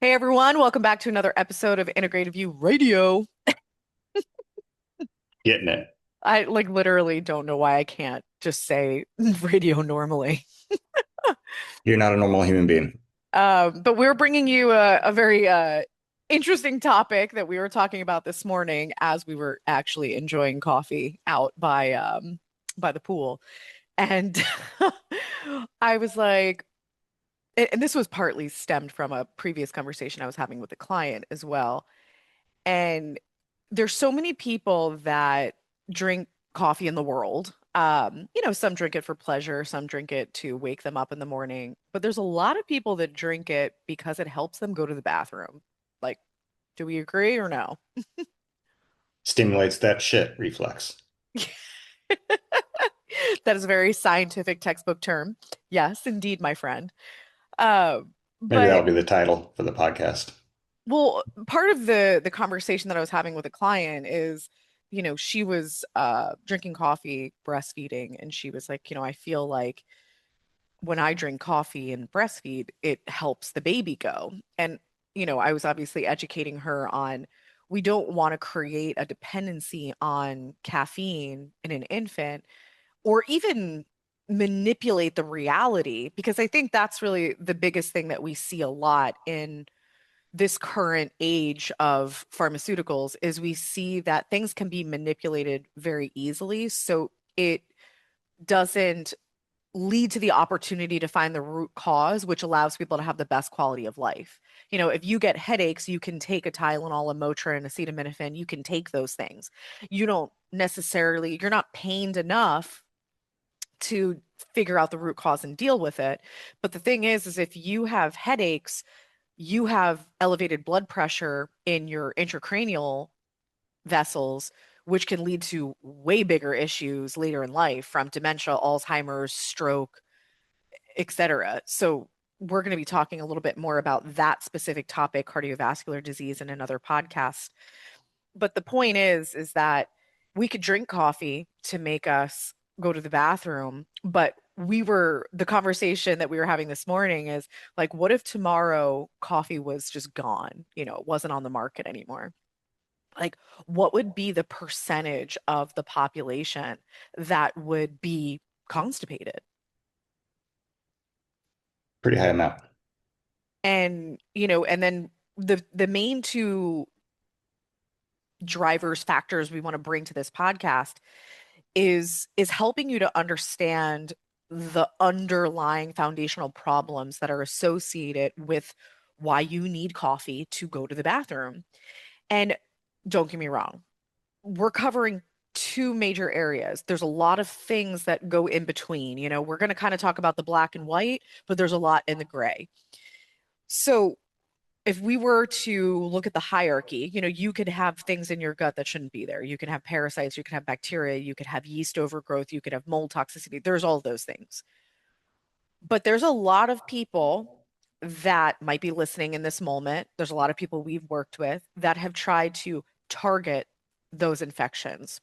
Hey everyone, welcome back to another episode of Integrative You Radio. Getting it. I like literally don't know why I can't just say radio normally. You're not a normal human being. But we're bringing you a very interesting topic that we were talking about this morning as we were actually enjoying coffee out by the pool. And I was like, and this was partly stemmed from a previous conversation I was having with a client as well. And there's so many people that drink coffee in the world. Some drink it for pleasure, some drink it to wake them up in the morning, but there's a lot of people that drink it because it helps them go to the bathroom. Like, do we agree or no? Stimulates that shit reflex. That is a very scientific textbook term. Yes, indeed, my friend. Uh, Maybe that'll but be the title for the podcast. Well, part of the conversation that I was having with a client is, she was drinking coffee, breastfeeding, and she was like, I feel like when I drink coffee and breastfeed, it helps the baby go. And, I was obviously educating her on we don't want to create a dependency on caffeine in an infant or even manipulate the reality, because I think that's really the biggest thing that we see a lot in this current age of pharmaceuticals is we see that things can be manipulated very easily. So it doesn't lead to the opportunity to find the root cause, which allows people to have the best quality of life. If you get headaches, you can take a Tylenol, a Motrin, acetaminophen, you can take those things. You don't necessarily, you're not pained enough to figure out the root cause and deal with it. But the thing is if you have headaches, you have elevated blood pressure in your intracranial vessels, which can lead to way bigger issues later in life from dementia, Alzheimer's, stroke, etc. So we're going to be talking a little bit more about that specific topic, cardiovascular disease, in another podcast. But the point is that we could drink coffee to make us go to the bathroom, but the conversation that we were having this morning is like, what if tomorrow coffee was just gone? It wasn't on the market anymore. Like, what would be the percentage of the population that would be constipated? Pretty high amount. And then the main two drivers, factors we want to bring to this podcast is helping you to understand the underlying foundational problems that are associated with why you need coffee to go to the bathroom. And don't get me wrong, we're covering two major areas. There's a lot of things that go in between. We're going to kind of talk about the black and white, but there's a lot in the gray. So if we were to look at the hierarchy, you could have things in your gut that shouldn't be there. You can have parasites, you can have bacteria, you could have yeast overgrowth, you could have mold toxicity. There's all of those things. But there's a lot of people that might be listening in this moment. There's a lot of people we've worked with that have tried to target those infections.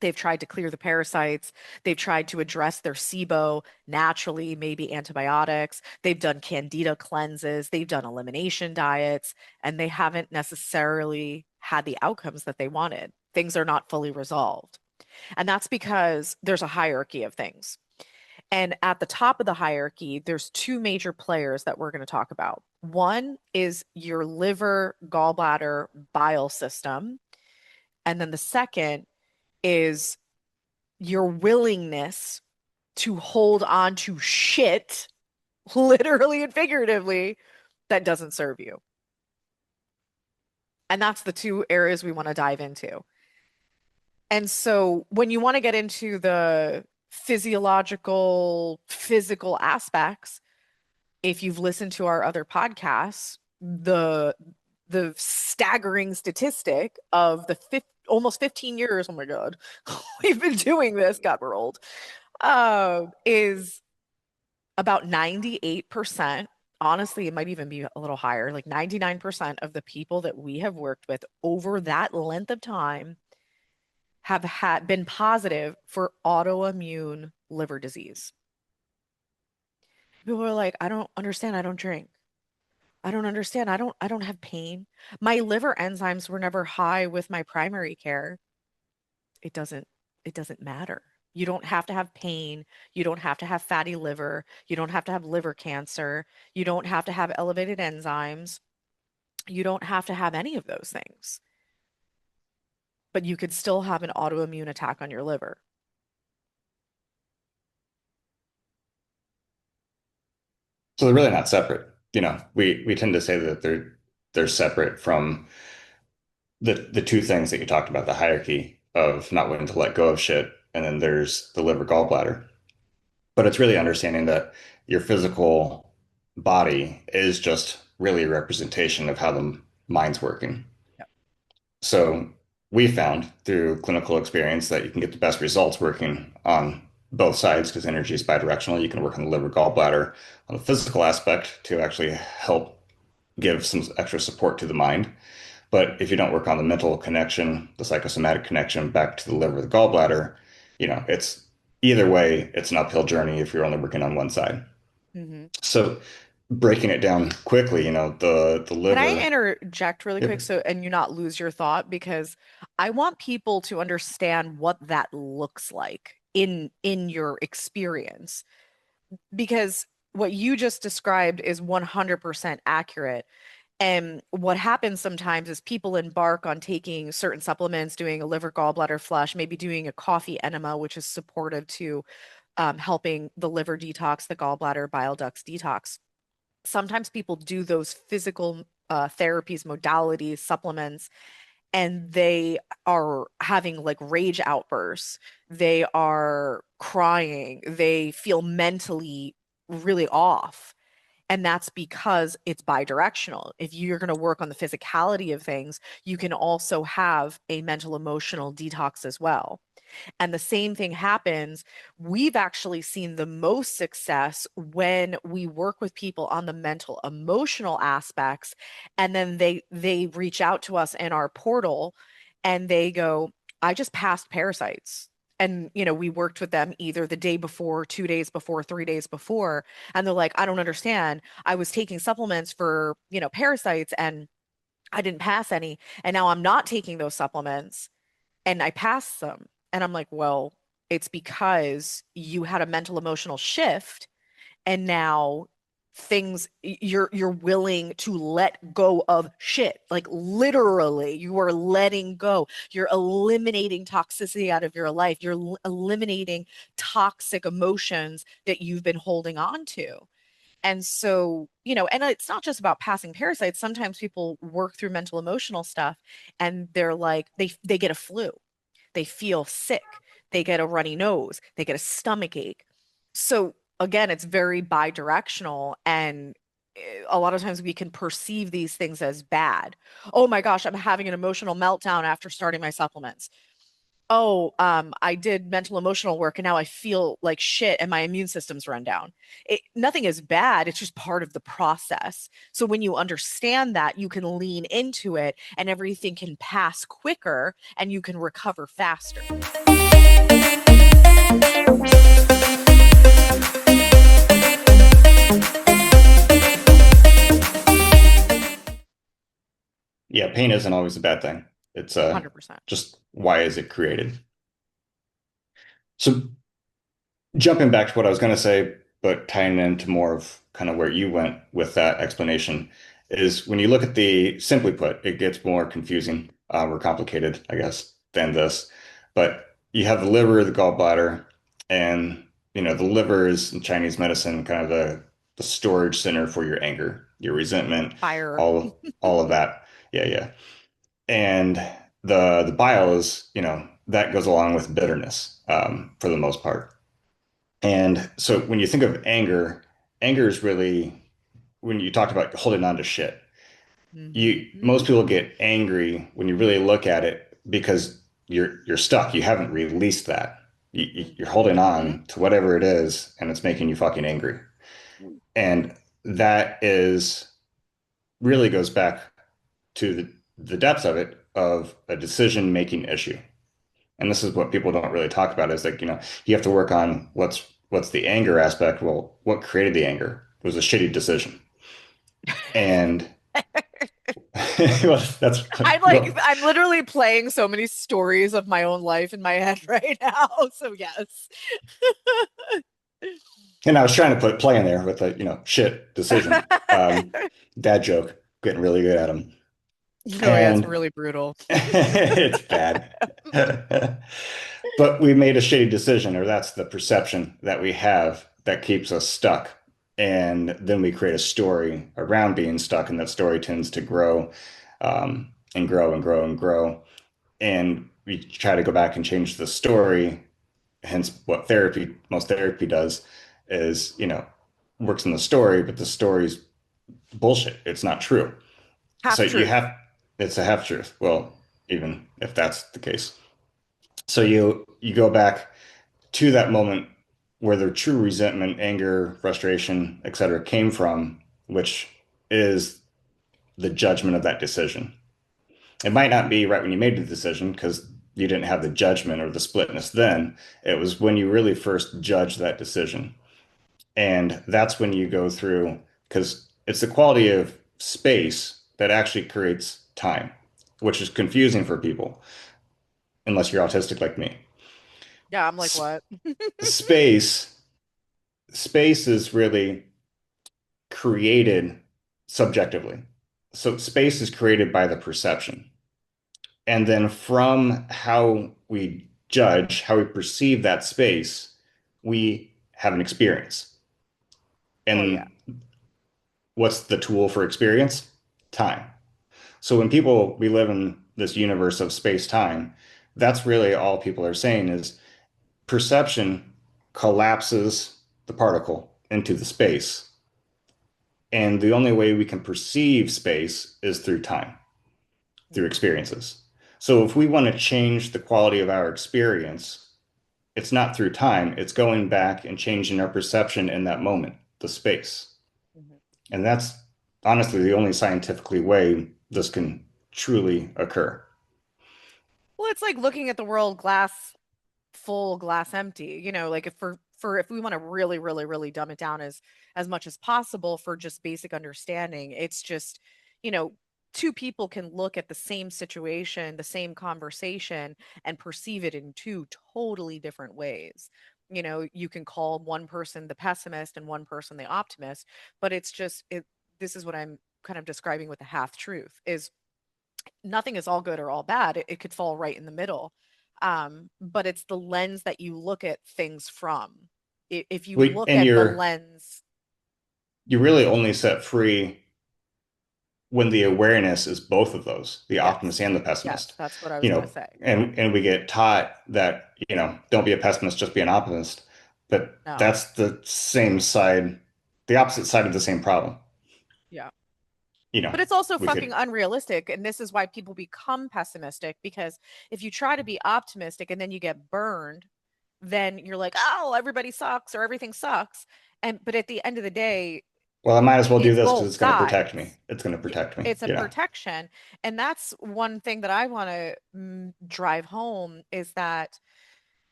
They've tried to clear the parasites. They've tried to address their SIBO naturally, maybe antibiotics. They've done candida cleanses. They've done elimination diets, and they haven't necessarily had the outcomes that they wanted. Things are not fully resolved. And that's because there's a hierarchy of things. And at the top of the hierarchy, there's two major players that we're going to talk about. One is your liver, gallbladder, bile system. And then the second is your willingness to hold on to shit, literally and figuratively, that doesn't serve you. And that's the two areas we want to dive into. And so when you want to get into the physiological, physical aspects, if you've listened to our other podcasts, the staggering statistic of the almost 15 years, oh my God, we've been doing this, God, we're old, is about 98%. Honestly, it might even be a little higher, like 99% of the people that we have worked with over that length of time have been positive for autoimmune liver disease. People are like, I don't understand, I don't drink. I don't understand. I don't have pain. My liver enzymes were never high with my primary care. It doesn't it doesn't matter. You don't have to have pain. You don't have to have fatty liver. You don't have to have liver cancer. You don't have to have elevated enzymes. You don't have to have any of those things. But you could still have an autoimmune attack on your liver. So they're really not separate. We tend to say that they're separate from the two things that you talked about, the hierarchy of not wanting to let go of shit, and then there's the liver gallbladder. But it's really understanding that your physical body is just really a representation of how the mind's working. Yep. So we found through clinical experience that you can get the best results working on both sides because energy is bidirectional. You can work on the liver gallbladder on the physical aspect to actually help give some extra support to the mind. But if you don't work on the mental connection, the psychosomatic connection back to the liver, the gallbladder, it's either way, it's an uphill journey if you're only working on one side. Hmm. So breaking it down quickly, the Can I liver. interject really quick Yep. so and you not lose your thought because I want people to understand what that looks like in your experience because what you just described is 100% accurate. And what happens sometimes is people embark on taking certain supplements, doing a liver gallbladder flush, maybe doing a coffee enema, which is supportive to helping the liver detox, the gallbladder bile ducts detox. Sometimes people do those physical therapies, modalities, supplements, and they are having like rage outbursts. They are crying. They feel mentally really off. And that's because it's bidirectional. If you're going to work on the physicality of things, you can also have a mental emotional detox as well. And the same thing happens. We've actually seen the most success when we work with people on the mental emotional aspects and then they reach out to us in our portal and they go, I just passed parasites. And, we worked with them either the day before, 2 days before, 3 days before. And they're like, I don't understand. I was taking supplements for, parasites and I didn't pass any. And now I'm not taking those supplements and I passed them. And I'm like, well, it's because you had a mental emotional shift and now you're willing to let go of shit. Like literally, you are letting go. You're eliminating toxicity out of your life. You're eliminating toxic emotions that you've been holding on to. And so, and it's not just about passing parasites. Sometimes people work through mental emotional stuff and they're like they get a flu, they feel sick, they get a runny nose, they get a stomach ache. So again, it's very bi-directional and a lot of times we can perceive these things as bad. Oh my gosh, I'm having an emotional meltdown after starting my supplements. Oh, I did mental emotional work and now I feel like shit and my immune system's run down. Nothing is bad. It's just part of the process. So when you understand that, you can lean into it and everything can pass quicker and you can recover faster. Yeah, pain isn't always a bad thing. It's 100%. just why is it created? So jumping back to what I was going to say, but tying into more of kind of where you went with that explanation, is when you look at simply put, it gets more confusing or complicated, I guess, than this. But you have the liver, the gallbladder, and the liver is in Chinese medicine kind of the storage center for your anger, your resentment, Fire. all of that. Yeah, yeah. And the bile is, that goes along with bitterness for the most part. And so when you think of anger, anger is really when you talked about holding on to shit. You Hmm. most people get angry when you really look at it because you're stuck. You haven't released that. You're holding Hmm. on to whatever it is, and it's making you fucking angry. And that is really goes back to the depths of it of a decision making issue. And this is what people don't really talk about is like, you have to work on what's the anger aspect. Well, what created the anger? It was a shitty decision. And well, that's I'm like, well, I'm literally playing so many stories of my own life in my head right now. So yes. and I was trying to put play in there with a, shit decision. Dad joke, getting really good at them. No, yeah, it's And really brutal. it's bad. But we made a shitty decision, or that's the perception that we have that keeps us stuck. And then we create a story around being stuck, and that story tends to grow and grow and grow and grow. And we try to go back and change the story. Hence, what most therapy does is, works in the story, but the story's bullshit. It's not true. So Half truth. it's a half truth. Well, even if that's the case. So you go back to that moment where the true resentment, anger, frustration, etc., came from, which is the judgment of that decision. It might not be right when you made the decision because you didn't have the judgment or the splitness then. It was when you really first judged that decision. And that's when you go through, because it's the quality of space that actually creates time, which is confusing for people, unless you're autistic like me. Yeah, I'm like, S- what? space, space is really created subjectively. So space is created by the perception. And then from how we judge, how we perceive that space, we have an experience. Oh yeah. And what's the tool for experience? Time. So when people we live in this universe of space-time, that's really all people are saying is perception collapses the particle into the space. And the only way we can perceive space is through time, through Mhm. experiences. So if we want to change the quality of our experience, it's not through time, it's going back and changing our perception in that moment, the space. Mhm. And that's honestly the only scientifically way this can truly occur. Well, it's like looking at the world glass full, glass empty. Like if we want to really, really, really dumb it down as much as possible for just basic understanding, it's just, you know, two people can look at the same situation, the same conversation, and perceive it in two totally different ways. You can call one person the pessimist and one person the optimist, but it's just it this is what I'm kind of describing with the half truth is nothing is all good or all bad. It could fall right in the middle. But it's the lens that you look at things from. If you We look and at the lens, you're really only set free when the awareness is both of those, the optimist yes, and the yes, pessimist. that's what I You was going to know, say. and we get taught that, don't be a pessimist, just be an optimist. But No, that's the same side, the opposite side of the same problem. yeah. You know, But it's also we fucking could, unrealistic. And this is why people become pessimistic because if you try to be optimistic and then you get burned, then you're like, oh, everybody sucks or everything sucks. But at the end of the day, well, I might as well do it's this because both it's going to protect me. sides. It's going to protect me. It's a protection. And that's one thing that I want to drive home is that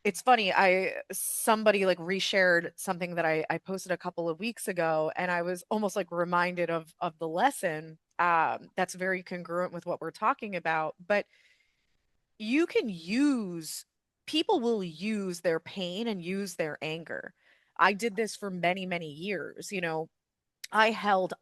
it's funny. Somebody like reshared something that I posted a couple of weeks ago, and I was almost like reminded of the lesson. That's very congruent with what we're talking about. But you can use people will use their pain and use their anger. I did this for many, many years. I held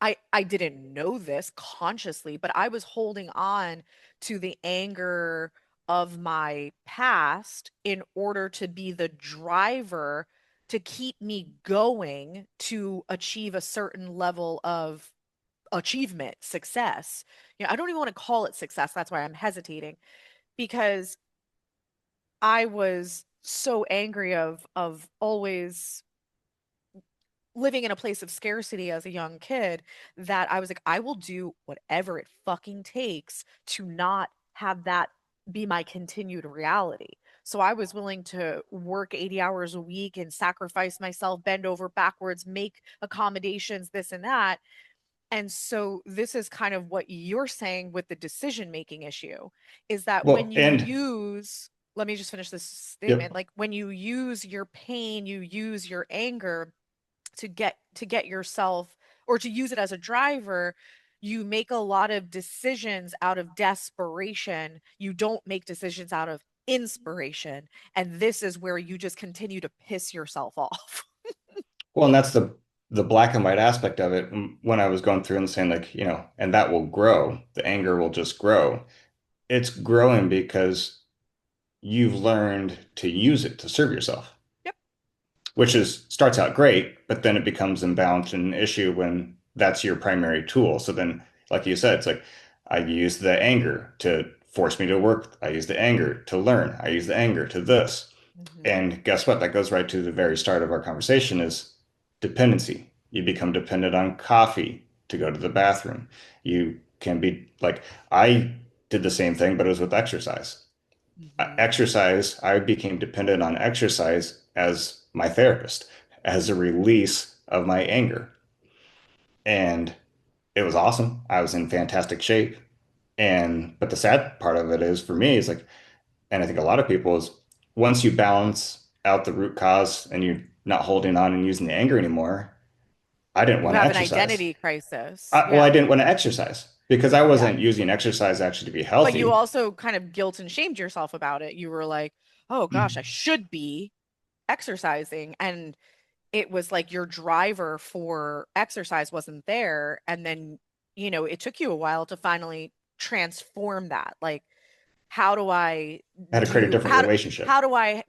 I didn't know this consciously, but I was holding on to the anger of my past in order to be the driver to keep me going to achieve a certain level of achievement, success. I don't even want to call it success. That's why I'm hesitating because I was so angry of always living in a place of scarcity as a young kid that I was like, I will do whatever it fucking takes to not have that be my continued reality. So I was willing to work 80 hours a week and sacrifice myself, bend over backwards, make accommodations, this and that. And so this is kind of what you're saying with the decision making issue is that when Well, you and use, let me just finish this yep. statement, like when you use your pain, you use your anger to get yourself or to use it as a driver, you make a lot of decisions out of desperation. You don't make decisions out of inspiration. And this is where you just continue to piss yourself off. Well, and that's the black and white aspect of it. When I was going through and saying like, and that will grow, the anger will just grow. It's growing because you've learned to use it to serve yourself, Yep. which is starts out great, but then it becomes imbalanced and an issue when that's your primary tool. So then, like you said, it's like I use the anger to force me to work. I use the anger to learn. I use the anger to this. Hmm. And guess what? That goes right to the very start of our conversation is dependency. You become dependent on coffee to go to the bathroom. You can be like, I did the same thing, but it was with exercise. Hmm. Exercise, I became dependent on exercise as my therapist, as a release of my anger. And it was awesome. I was in fantastic shape. But the sad part of it is for me is like, and I think a lot of people is once you balance out the root cause and you're not holding on and using the anger anymore, I didn't You want to have an exercise. identity crisis. Well, I Yeah. didn't want to exercise because I Yeah. wasn't using exercise actually to be But you healthy. also kind of guilt and shamed yourself about it. You were like, oh gosh, I should be exercising. And it was like your driver for exercise wasn't there. And then, it took you a while to finally transform that. Like, how do I I had to create a different how relationship. do I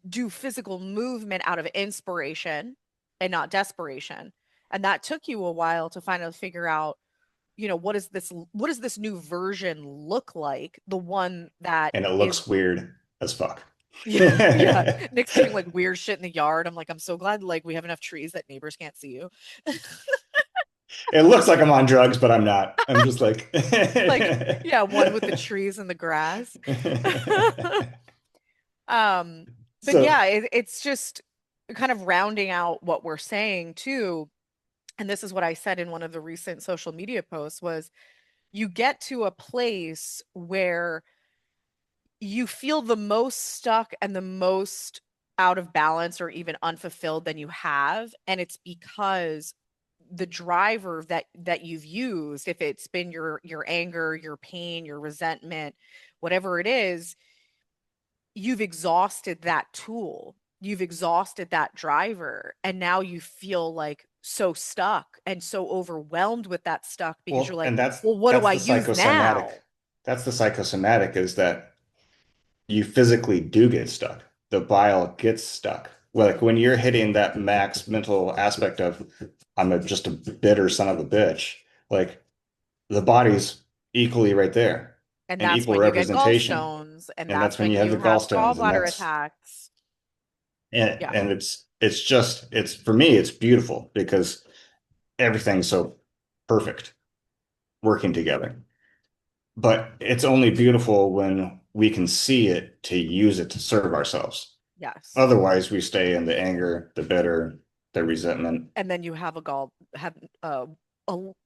do physical movement out of inspiration and not desperation? And that took you a while to finally figure out, what does this new version look like? The one that And it is looks weird as fuck. yeah, yeah. Nick's doing like weird shit in the yard. I'm like, I'm so glad like we have enough trees that neighbors can't see you. It looks like I'm on drugs, but I'm not. I'm just like Like, yeah, one with the trees and the grass. Um, but so yeah, it's just kind of rounding out what we're saying too. And this is what I said in one of the recent social media posts was you get to a place where you feel the most stuck and the most out of balance or even unfulfilled than you have, and it's because the driver that you've used, if it's been your anger, your pain, your resentment, whatever it is, you've exhausted that tool, you've exhausted that driver, and now you feel like so stuck and so overwhelmed with that stuck because you're well, like, and that's well, what do that's I the use psychosomatic. now? That's the psychosomatic is that you physically do get stuck. The bile gets stuck. Like when you're hitting that max mental aspect of just a bitter son of a bitch, like the body's equally right there And and that's equal when you get representation. gallstones, and And that's that's when when you have you the have gallstones, and gallbladder that's attacks. and Yeah. and it's just it's for me it's beautiful because everything's so perfect working together. But it's only beautiful when we can see it to use it to serve ourselves. Yes. Otherwise, we stay in the anger, the bitter, the resentment. And then you have a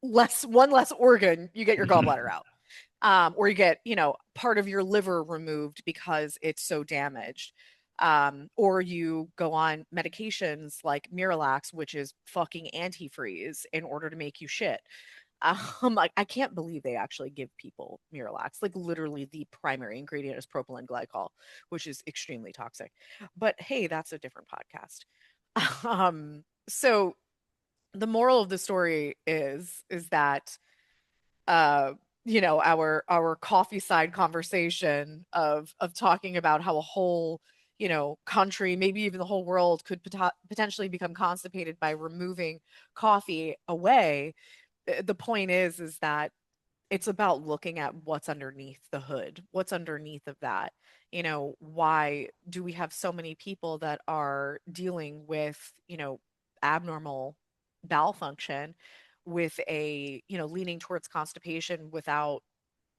less organ, you get your gallbladder out. Or you get, part of your liver removed because it's so damaged. Or you go on medications like Miralax, which is fucking antifreeze in order to make you shit. Like, I can't believe they actually give people Miralax. Like, literally, the primary ingredient is propylene glycol, which is extremely toxic. But hey, that's a different podcast. So the moral of the story is that uh our coffee side conversation of talking about how a whole country, maybe even the whole world, could potentially become constipated by removing coffee away. The point is that it's about looking at what's underneath the hood, what's underneath of that. Why do we have so many people that are dealing with abnormal bowel function, with a leaning towards constipation without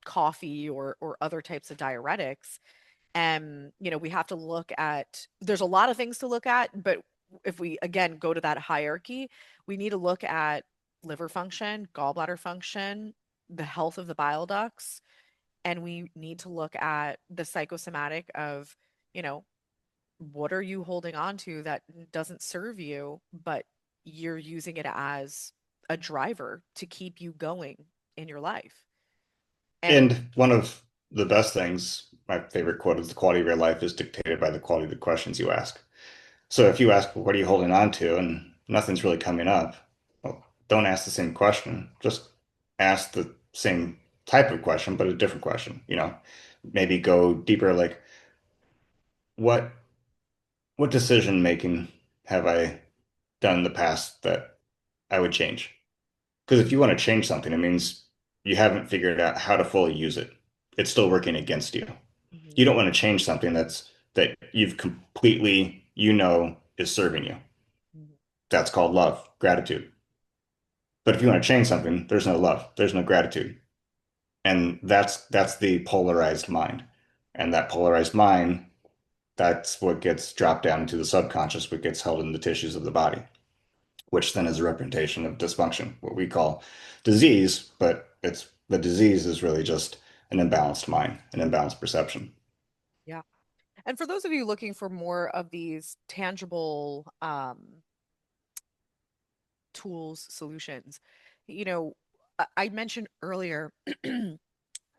coffee or other types of diuretics? And we have to look at, there's a lot of things to look at, but if we again go to that hierarchy, we need to look at liver function, gallbladder function, the health of the bile ducts, and we need to look at the psychosomatic of, you know, what are you holding on to that doesn't serve you, but you're using it as a driver to keep you going in your life. And And one of the best things, my favorite quote is the quality of your life is dictated by the quality of the questions you ask. So if you ask, what are you holding on to? And nothing's really coming up, well, don't ask the same question. Just ask the same type of question, but a different question. Maybe go deeper, like what what decision making have I done in the past that I would change? Because if you want to change something, it means you haven't figured out how to fully use it. It's still working against you. Mhm, You don't want to change something that you've completely, is serving you. mhm, That's called love, gratitude. But if you want to change something, there's no love, there's no gratitude. And that's the polarized mind. And that polarized mind, that's what gets dropped down into the subconscious, what gets held in the tissues of the body, which then is a representation of dysfunction, what we call disease, but it's the disease is really just an imbalanced mind, an imbalanced perception. yeah. And for those of you looking for more of these tangible tools, solutions, you know, I mentioned earlier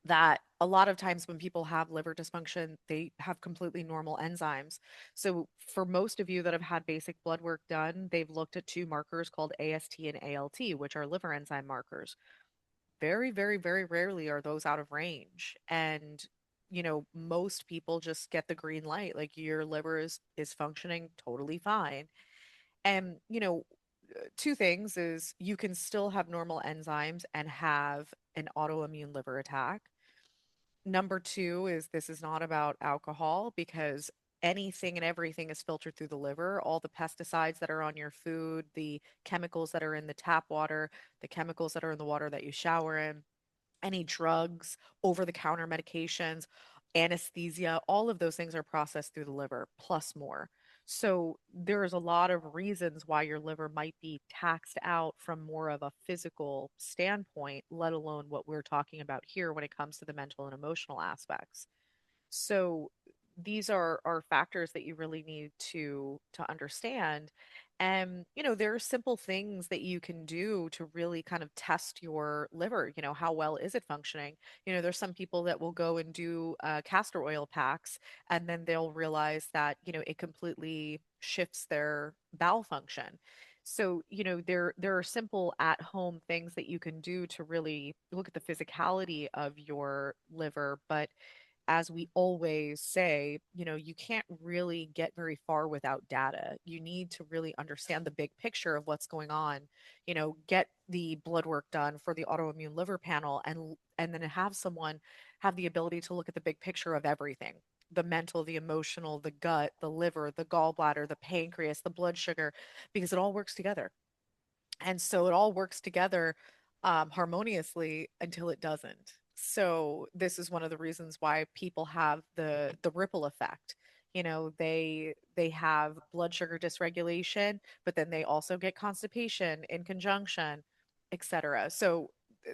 that a lot of times when people have liver dysfunction, they have completely normal enzymes. So, for most of you that have had basic blood work done, they've looked at two markers called AST and ALT, which are liver enzyme markers. Very, very, very rarely are those out of range. And, most people just get the green light, like your liver is functioning totally fine. And, two things is you can still have normal enzymes and have an autoimmune liver attack. Number two is this is not about alcohol because anything and everything is filtered through the liver. All the pesticides that are on your food, the chemicals that are in the tap water, the chemicals that are in the water that you shower in, any drugs, over the counter medications, anesthesia, all of those things are processed through the liver, plus more. So there's a lot of reasons why your liver might be taxed out from more of a physical standpoint, let alone what we're talking about here when it comes to the mental and emotional aspects. So these are factors that you really need to understand. And there are simple things that you can do to really kind of test your liver. How well is it functioning? There's some people that will go and do castor oil packs, and then they'll realize that it completely shifts their bowel function. So there are simple at home things that you can do to really look at the physicality of your liver, but as we always say, you can't really get very far without data. You need to really understand the big picture of what's going on. Get the blood work done for the autoimmune liver panel, and then have someone have the ability to look at the big picture of everything. The mental, the emotional, the gut, the liver, the gallbladder, the pancreas, the blood sugar, because it all works together. And so it all works together harmoniously until it doesn't. So this is one of the reasons why people have the ripple effect. They have blood sugar dysregulation, but then they also get constipation in conjunction, etc. So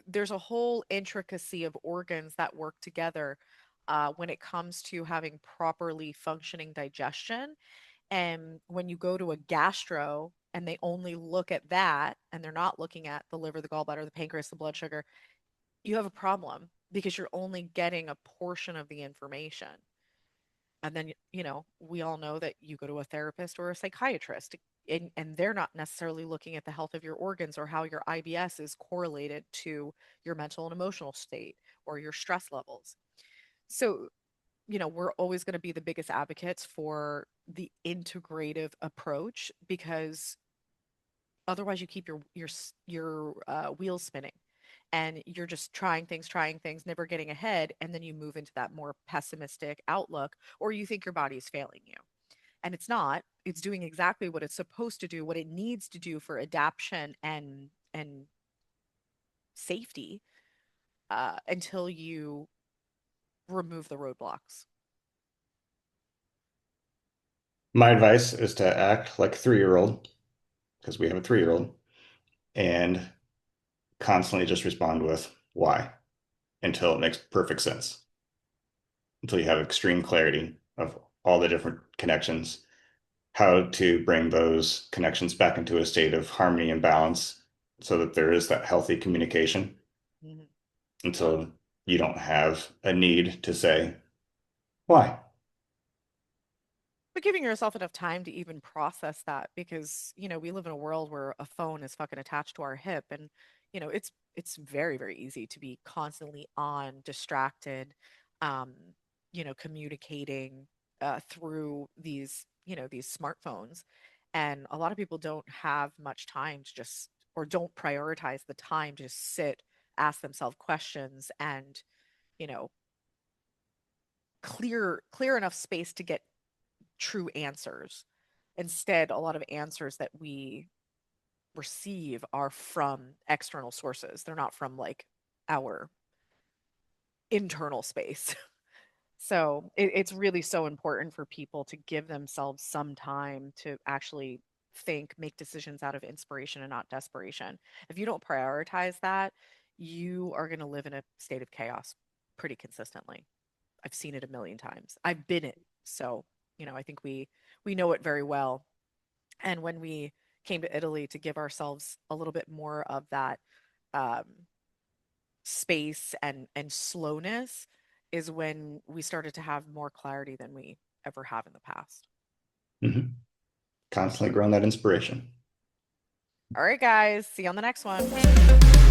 there's a whole intricacy of organs that work together when it comes to having properly functioning digestion. And when you go to a gastro and they only look at that and they're not looking at the liver, the gallbladder, the pancreas, the blood sugar, you have a problem because you're only getting a portion of the information. And then, we all know that you go to a therapist or a psychiatrist, and they're not necessarily looking at the health of your organs or how your IBS is correlated to your mental and emotional state or your stress levels. So we're always going to be the biggest advocates for the integrative approach because otherwise you keep your wheels spinning and you're just trying things, never getting ahead, and then you move into that more pessimistic outlook, or you think your body is failing you. And it's not. It's doing exactly what it's supposed to do, what it needs to do for adaptation and safety until you remove the roadblocks. My advice is to act like a 3-year-old, because we have a 3-year-old, and constantly just respond with why until it makes perfect sense, until you have extreme clarity of all the different connections, how to bring those connections back into a state of harmony and balance, so that there is that healthy communication Mhm. until you don't have a need to say, why? But giving yourself enough time to even process that, because, we live in a world where a phone is fucking attached to our hip, and, it's very, very easy to be constantly on, distracted, um, communicating through these smartphones. And a lot of people don't have much time to just, or don't prioritize the time to just sit, ask themselves questions, and, you know, clear enough space to get true answers. Instead, a lot of answers that we receive are from external sources. They're not from like our internal space. So it's really so important for people to give themselves some time to actually think, make decisions out of inspiration and not desperation. If you don't prioritize that, you are going to live in a state of chaos pretty consistently. I've seen it a million times. I've been it. So, I think we know it very well. And when we came to Italy to give ourselves a little bit more of that um, space and slowness is when we started to have more clarity than we ever have in the past. Mhm. Constantly growing that inspiration. All right, guys. See you on the next one.